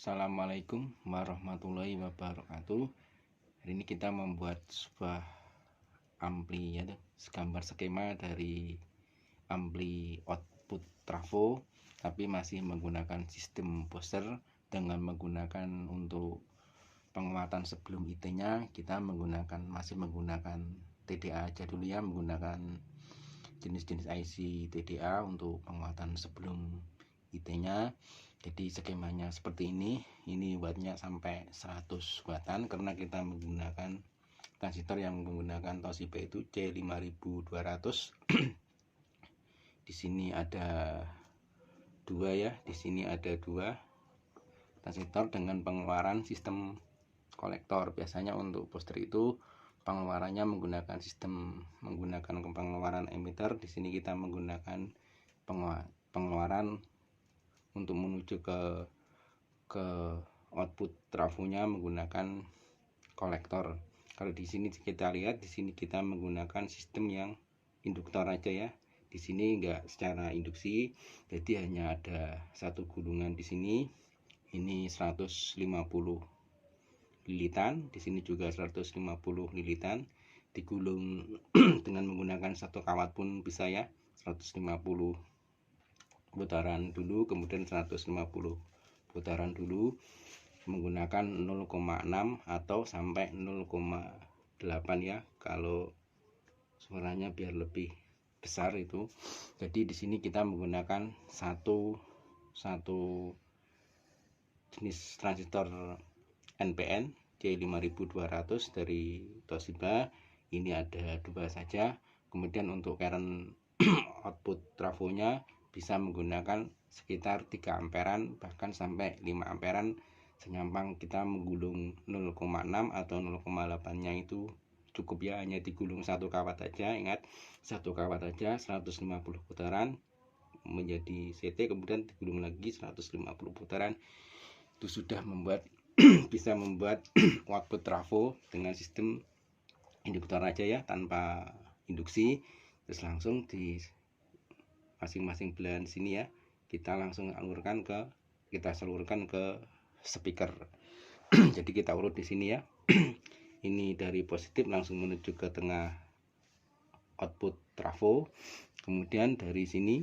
Assalamualaikum warahmatullahi wabarakatuh. Hari ini kita membuat sebuah ampli ya, gambar skema dari ampli output trafo, tapi masih menggunakan sistem booster dengan menggunakan untuk penguatan sebelum IT-nya kita masih menggunakan TDA aja dulu ya, menggunakan jenis-jenis IC TDA untuk penguatan sebelum IT-nya. Jadi skemanya seperti ini wattnya sampai 100 wattan karena kita menggunakan transistor yang menggunakan Toshiba itu C5200. Di sini ada dua ya, di sini ada dua transistor dengan pengeluaran sistem kolektor. Biasanya untuk booster itu pengeluarannya menggunakan pengeluaran emitter. Di sini kita menggunakan pengeluaran untuk menuju ke output trafonya menggunakan kolektor. Kalau di sini kita lihat, di sini kita menggunakan sistem yang induktor aja ya. Di sini enggak secara induksi, jadi hanya ada satu gulungan di sini. Ini 150 lilitan, di sini juga 150 lilitan. Digulung dengan menggunakan satu kawat pun bisa ya. 150 putaran dulu, kemudian 150 putaran dulu menggunakan 0,6 atau sampai 0,8 ya, kalau suaranya biar lebih besar itu. Jadi di sini kita menggunakan satu jenis transistor NPN C5200 dari Toshiba. Ini ada dua saja. Kemudian untuk current output trafonya bisa menggunakan sekitar 3 amperan bahkan sampai 5 amperan, senyampang kita menggulung 0,6 atau 0,8 nya itu cukup ya, hanya digulung satu kawat aja. Ingat, satu kawat aja 150 putaran menjadi CT, kemudian digulung lagi 150 putaran. Itu sudah bisa membuat output trafo dengan sistem induktor aja ya, tanpa induksi. Terus langsung di masing-masing belahan sini ya, kita langsung kita salurkan ke speaker. Jadi kita urut di sini ya. Ini dari positif langsung menuju ke tengah output trafo. Kemudian dari sini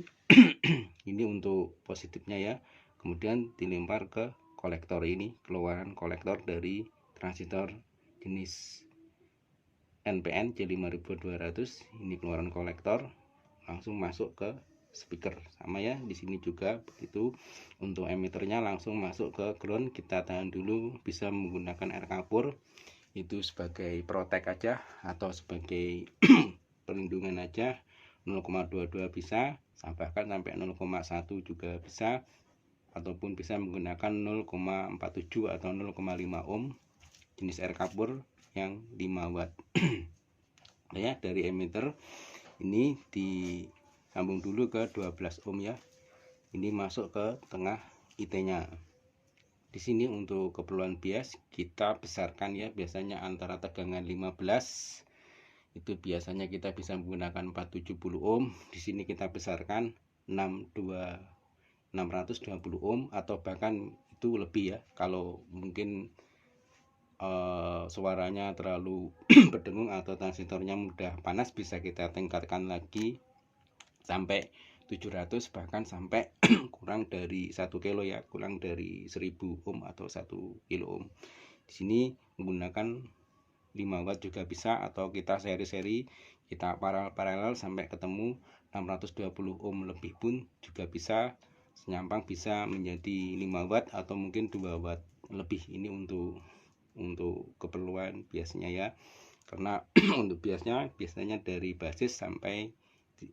ini untuk positifnya ya. Kemudian dilempar ke kolektor ini, keluaran kolektor dari transistor jenis NPN C5200. Ini keluaran kolektor langsung masuk ke speaker, sama ya. Di sini juga begitu. Untuk emitternya langsung masuk ke ground. Kita tahan dulu, bisa menggunakan air kapur itu sebagai protek aja atau sebagai perlindungan aja. 0,22 bisa, bahkan sampai 0,1 juga bisa, ataupun bisa menggunakan 0,47 atau 0,5 ohm jenis air kapur yang 5 watt. Ya, dari emitter ini disambung dulu ke 12 ohm ya. Ini masuk ke tengah IT-nya. Di sini untuk keperluan bias kita besarkan ya, biasanya antara tegangan 15 itu biasanya kita bisa menggunakan 470 ohm. Di sini kita besarkan 620 ohm atau bahkan itu lebih ya. Kalau mungkin suaranya terlalu berdengung atau transistornya mudah panas, bisa kita tingkatkan lagi sampai 700, bahkan sampai kurang dari 1 kilo ya, kurang dari 1000 ohm atau 1 kilo ohm. Di sini menggunakan 5 watt juga bisa, atau kita seri-seri, kita paralel sampai ketemu 620 ohm lebih pun juga bisa, senyampang bisa menjadi 5 watt atau mungkin 2 watt lebih. Ini untuk keperluan biasnya ya, karena untuk biasnya biasanya dari basis sampai di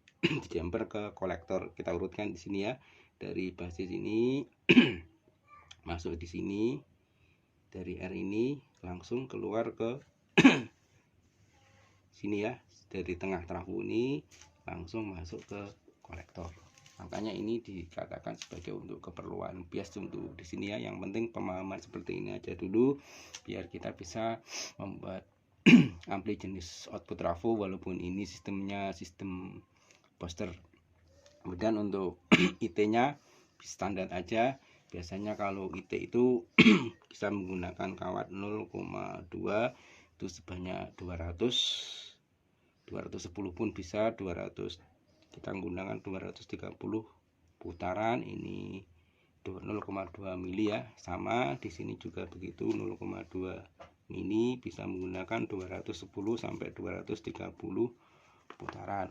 jumper ke kolektor. Kita urutkan di sini ya, dari basis ini masuk di sini, dari R ini langsung keluar ke sini ya, dari tengah trafo ini langsung masuk ke kolektor. Makanya ini dikatakan sebagai untuk keperluan bias untuk di sini ya. Yang penting pemahaman seperti ini aja dulu biar kita bisa membuat ampli jenis output trafo walaupun ini sistemnya sistem booster. Kemudian untuk IT-nya standar aja, Biasanya kalau IT itu bisa menggunakan kawat 0,2 itu sebanyak 210 pun bisa, 200 kita menggunakan 230 putaran. Ini 0,2 mili ya, sama di sini juga begitu, 0,2 mili bisa menggunakan 210 sampai 230 putaran.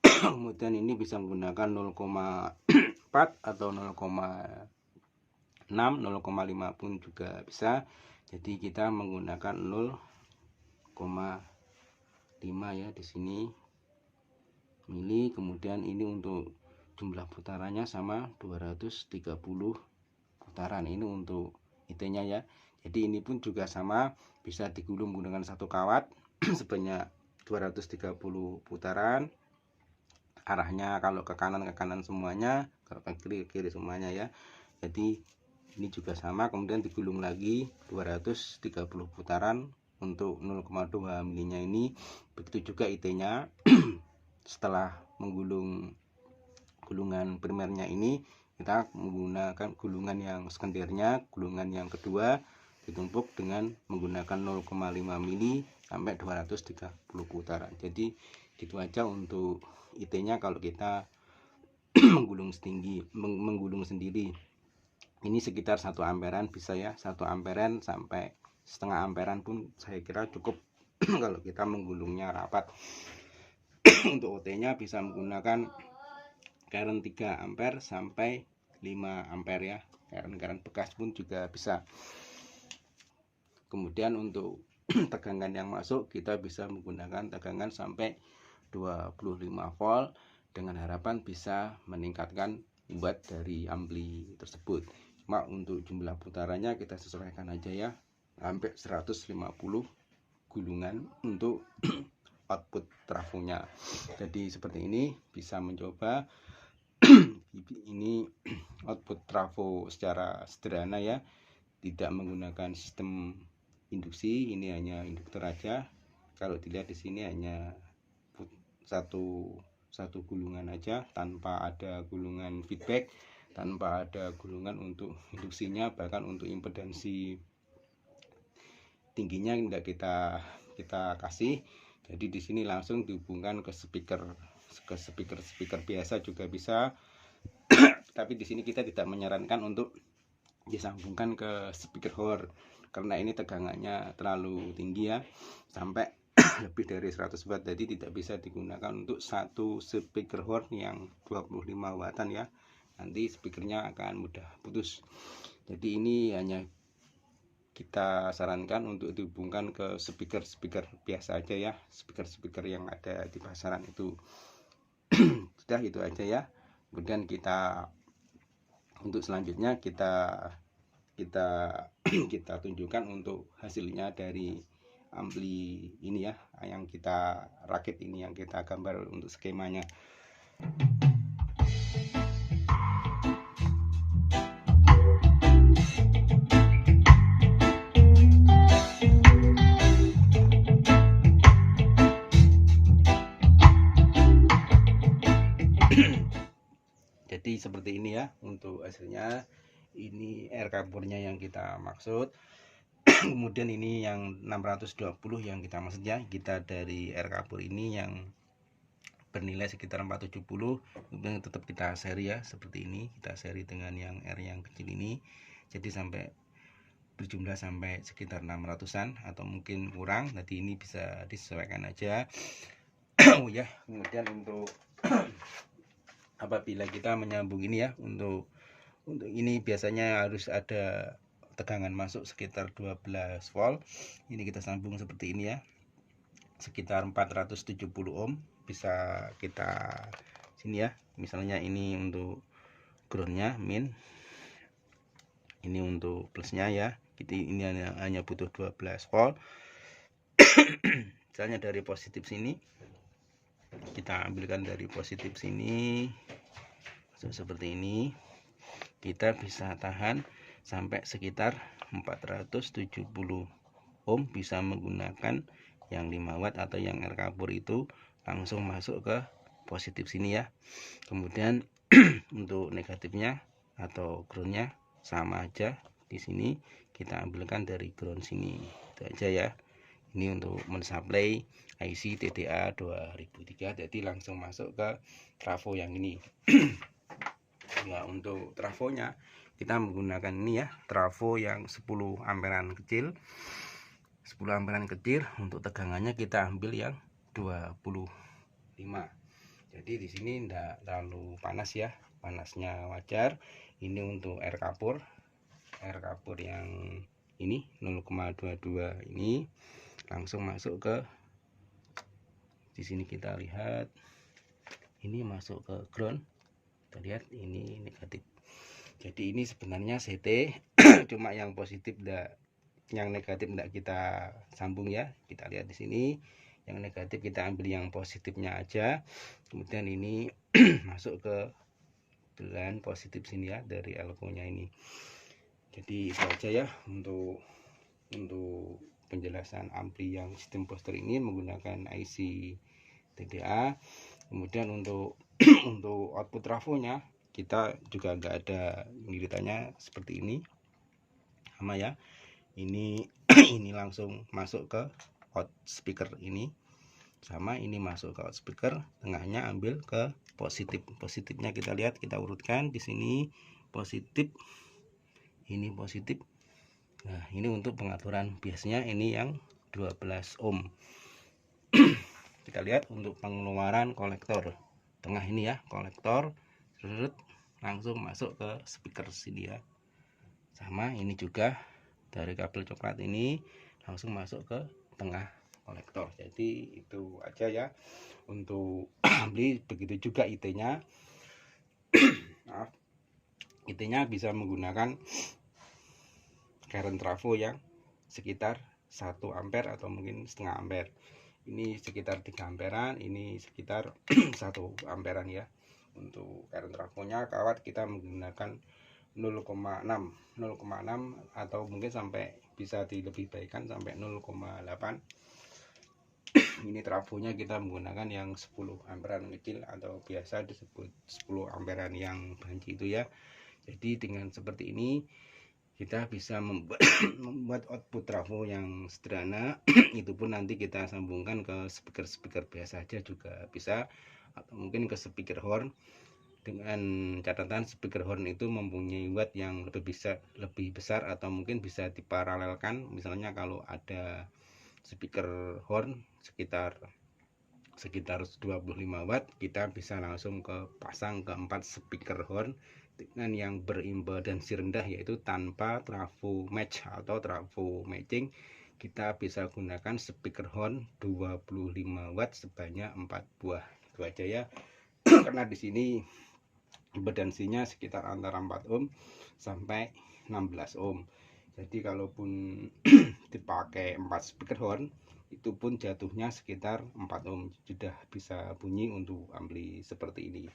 Kemudian ini bisa menggunakan 0,4 atau 0,6, 0,5 pun juga bisa. Jadi kita menggunakan 0,5 ya di sini mili. Kemudian ini untuk jumlah putarannya sama 230 putaran. Ini untuk IT-nya ya. Jadi ini pun juga sama, bisa digulung menggunakan satu kawat sebanyak 230 putaran. Arahnya kalau ke kanan semuanya, kalau ke kiri semuanya ya. Jadi ini juga sama, kemudian digulung lagi 230 putaran untuk 0,2 milinya ini. Begitu juga IT-nya. Setelah menggulung gulungan primernya ini, kita menggunakan gulungan yang sekundernya, gulungan yang kedua ditumpuk dengan menggunakan 0,5 mili sampai 230 putaran. Jadi gitu aja untuk IT-nya kalau kita menggulung sendiri. Ini sekitar 1 amperan bisa ya, 1 amperan sampai setengah amperan pun saya kira cukup kalau kita menggulungnya rapat. Untuk OT-nya bisa menggunakan current 3 ampere sampai 5 ampere ya. Current bekas pun juga bisa. Kemudian untuk tegangan yang masuk, kita bisa menggunakan tegangan sampai 25 volt dengan harapan bisa meningkatkan watt dari ampli tersebut. Cuma untuk jumlah putarannya kita sesuaikan aja ya, sampai 150 gulungan untuk output trafonya. Jadi seperti ini, bisa mencoba. Ini output trafo secara sederhana ya, tidak menggunakan sistem induksi. Ini hanya induktor aja. Kalau dilihat di sini hanya satu gulungan aja, tanpa ada gulungan feedback, tanpa ada gulungan untuk induksinya. Bahkan untuk impedansi tingginya tidak kita kasih. Jadi di sini langsung dihubungkan ke speaker biasa juga bisa. Tapi di sini kita tidak menyarankan untuk disambungkan ke speaker horn karena ini tegangannya terlalu tinggi ya, sampai lebih dari 100 watt. Jadi tidak bisa digunakan untuk satu speaker horn yang 25 wattan ya. Nanti speakernya akan mudah putus. Jadi ini hanya kita sarankan untuk dihubungkan ke speaker biasa aja ya, speaker yang ada di pasaran itu. Sudah, itu aja ya. Kemudian kita untuk selanjutnya kita tunjukkan untuk hasilnya dari ampli ini ya, yang kita rakit ini, yang kita gambar untuk skemanya. Jadi seperti ini ya untuk hasilnya. Ini air kapurnya yang kita maksud. Kemudian ini yang 620 yang kita maksud ya. Kita dari air kapur ini yang bernilai sekitar 470, kemudian tetap kita seri ya, seperti ini. Kita seri dengan yang R yang kecil ini. Jadi sampai berjumlah sampai sekitar 600-an atau mungkin kurang. Nanti ini bisa disesuaikan aja. Oh ya, kemudian untuk apabila kita menyambung ini ya, untuk ini biasanya harus ada tegangan masuk sekitar 12 volt. Ini kita sambung seperti ini ya, sekitar 470 ohm. Bisa kita sini ya, misalnya ini untuk groundnya min, ini untuk plusnya ya. Ini hanya butuh 12 volt. Misalnya dari positif sini, kita ambilkan dari positif sini seperti ini, kita bisa tahan sampai sekitar 470 ohm. Bisa menggunakan yang 5 watt atau yang air kapur itu langsung masuk ke positif sini ya. Kemudian untuk negatifnya atau groundnya sama aja. Di sini kita ambilkan dari ground sini, itu aja ya. Ini untuk mensuplai IC TDA 2003, jadi langsung masuk ke trafo yang ini. Ya, untuk trafonya kita menggunakan ini ya, trafo yang 10 amperan kecil. 10 amperan kecil. Untuk tegangannya kita ambil yang 25. Jadi di sini tidak terlalu panas ya, panasnya wajar. Ini untuk air kapur yang ini 0,22 ini langsung masuk ke di sini. Kita lihat ini masuk ke ground, kita lihat ini negatif. Jadi ini sebenarnya CT cuma yang positif yang negatif tidak kita sambung ya. Kita lihat di sini yang negatif kita ambil yang positifnya aja. Kemudian ini masuk ke belahan positif sini ya, dari elko-nya ini. Jadi itu aja ya untuk penjelasan ampli yang sistem booster ini menggunakan IC TDA. Kemudian untuk untuk output trafonya kita juga nggak ada gilirannya seperti ini sama ya. Ini ini langsung masuk ke out speaker ini, sama ini masuk ke out speaker, tengahnya ambil ke positif. Positifnya kita lihat, kita urutkan di sini positif, ini positif. Nah, ini untuk pengaturan biasanya ini yang 12 ohm. Kita lihat untuk pengeluaran kolektor tengah ini ya, kolektor langsung masuk ke speaker sini ya. Sama ini juga dari kabel coklat ini langsung masuk ke tengah kolektor. Jadi itu aja ya untuk ampli. Begitu juga IT-nya. Maaf, IT-nya bisa menggunakan current trafo yang sekitar 1 ampere atau mungkin setengah ampere. Ini sekitar 3 amperan, ini sekitar 1 amperan ya. Untuk current trafonya kawat kita menggunakan 0,6 atau mungkin sampai bisa dilebih baikkan sampai 0,8. Ini trafonya kita menggunakan yang 10 amperan kecil atau biasa disebut 10 amperan yang banci itu ya. Jadi dengan seperti ini kita bisa membuat output trafo yang sederhana. Itu pun nanti kita sambungkan ke speaker biasa aja juga bisa, atau mungkin ke speaker horn. Dengan catatan speaker horn itu mempunyai watt yang lebih besar atau mungkin bisa diparalelkan. Misalnya kalau ada speaker horn sekitar 25 watt, kita bisa langsung pasang ke 4 speaker horn dengan yang berimpedansi rendah, yaitu tanpa trafo match atau trafo matching. Kita bisa gunakan speaker horn 25 watt sebanyak 4 buah. Itu aja ya. Karena di sini impedansinya sekitar antara 4 ohm sampai 16 ohm. Jadi kalaupun dipakai 4 speaker horn itu pun jatuhnya sekitar 4 ohm, sudah bisa bunyi untuk ampli seperti ini.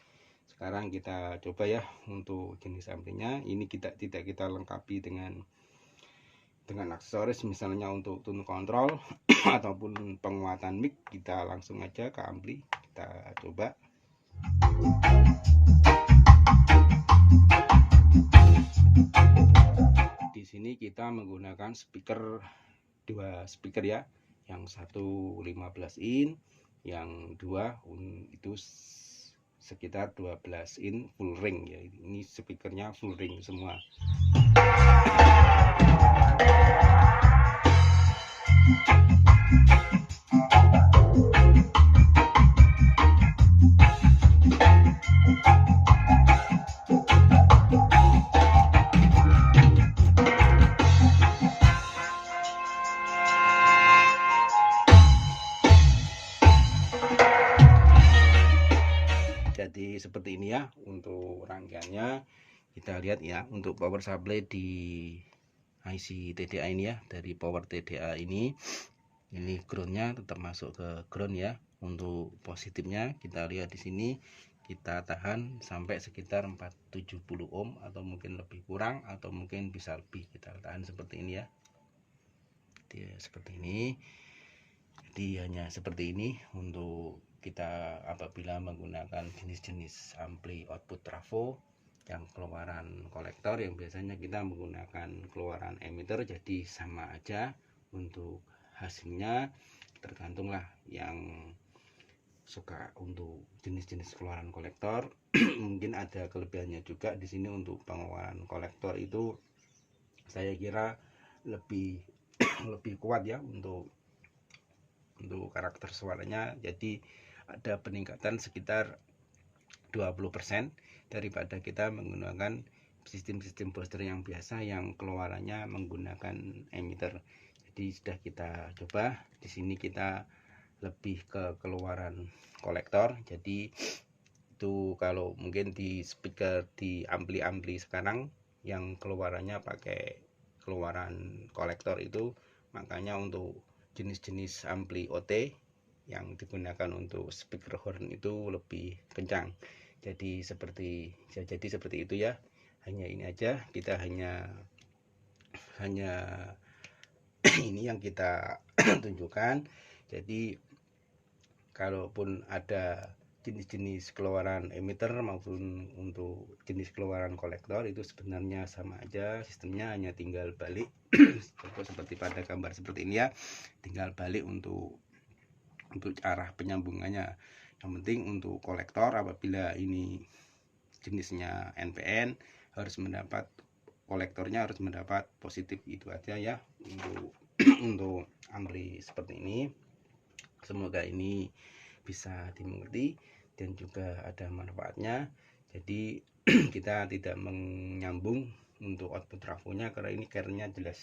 Sekarang kita coba ya untuk jenis amplinya. Ini tidak kita lengkapi dengan aksesoris, misalnya untuk tune control ataupun penguatan mic. Kita langsung aja ke ampli, kita coba. Di sini kita menggunakan dua speaker ya, yang satu 15 in, yang dua itu sekitar 12 in full ring ya. Ini speakernya full ring semua. Jadi seperti ini ya untuk rangkaiannya. Kita lihat ya untuk power supply di IC TDA ini ya, dari power TDA ini groundnya tetap masuk ke ground ya. Untuk positifnya kita lihat di sini, kita tahan sampai sekitar 470 ohm atau mungkin lebih kurang atau mungkin bisa lebih. Kita tahan seperti ini ya. Jadi seperti ini. Jadi hanya seperti ini untuk kita apabila menggunakan jenis-jenis ampli output trafo yang keluaran kolektor yang biasanya kita menggunakan keluaran emitter, jadi sama aja untuk hasilnya. Tergantunglah yang suka untuk jenis-jenis keluaran kolektor. Mungkin ada kelebihannya juga di sini. Untuk pengeluaran kolektor itu saya kira lebih lebih kuat ya untuk karakter suaranya, jadi ada peningkatan sekitar 20% daripada kita menggunakan sistem booster yang biasa yang keluarannya menggunakan emitter. Jadi sudah kita coba, di sini kita lebih ke keluaran kolektor. Jadi itu kalau mungkin di speaker, di ampli sekarang yang keluarannya pakai keluaran kolektor itu, makanya untuk jenis-jenis ampli OT yang digunakan untuk speaker horn itu lebih kencang. Jadi seperti itu ya. Hanya ini aja, kita hanya ini yang kita tunjukkan. Jadi kalaupun ada jenis-jenis keluaran emitter maupun untuk jenis keluaran kolektor itu sebenarnya sama aja, sistemnya hanya tinggal balik seperti pada gambar seperti ini ya, tinggal balik untuk arah penyambungannya. Yang penting untuk kolektor, apabila ini jenisnya NPN, harus mendapat kolektornya harus mendapat positif, itu aja ya untuk untuk ampli seperti ini. Semoga ini bisa dimengerti dan juga ada manfaatnya. Jadi kita tidak menyambung untuk output trafonya karena ini kernnya jelas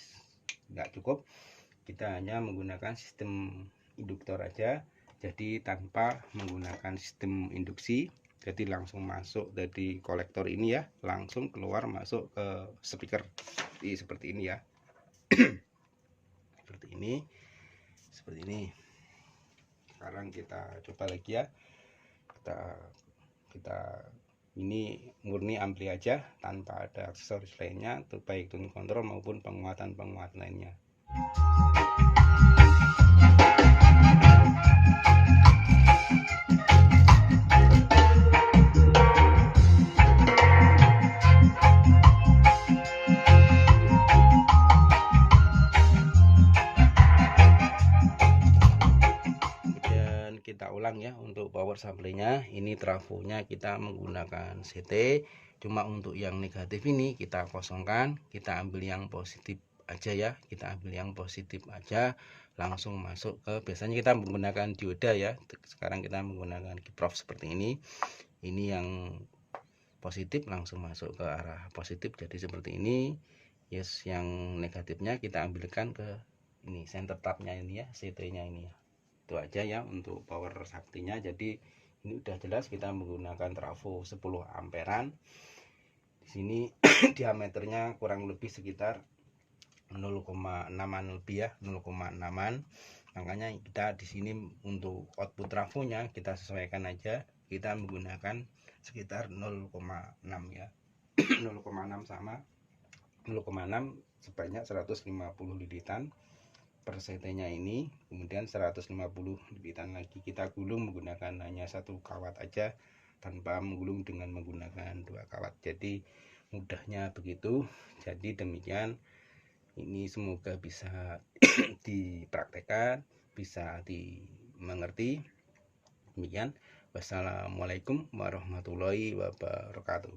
nggak cukup. Kita hanya menggunakan sistem induktor aja, jadi tanpa menggunakan sistem induksi. Jadi langsung masuk dari kolektor ini ya, langsung keluar masuk ke speaker. Jadi seperti ini ya. seperti ini. Sekarang kita coba lagi ya. Kita ini murni ampli aja tanpa ada aksesoris lainnya, baik tuning kontrol maupun penguatan lainnya. Kita ulang ya untuk power supply-nya. Ini trafonya kita menggunakan CT, cuma untuk yang negatif ini kita kosongkan, kita ambil yang positif aja ya, langsung masuk ke, biasanya kita menggunakan dioda ya, sekarang kita menggunakan kiprop seperti ini yang positif langsung masuk ke arah positif, jadi seperti ini. Yes, yang negatifnya kita ambilkan ke ini center tabnya ini ya, CT-nya ini ya. Itu aja ya untuk power saktinya. Jadi ini udah jelas kita menggunakan trafo 10 amperan. Di sini diameternya kurang lebih sekitar 0,6an lebih ya, 0,6an. Makanya kita di sini untuk output trafonya kita sesuaikan aja, kita menggunakan sekitar 0,6 ya. 0,6 sama 0,6 sebanyak 150 lilitan per CT-nya ini, kemudian 150 lilitan lagi kita gulung menggunakan hanya satu kawat aja, tanpa menggulung dengan menggunakan dua kawat. Jadi mudahnya begitu. Jadi demikian, ini semoga bisa dipraktekkan, bisa dimengerti. Demikian, wassalamualaikum warahmatullahi wabarakatuh.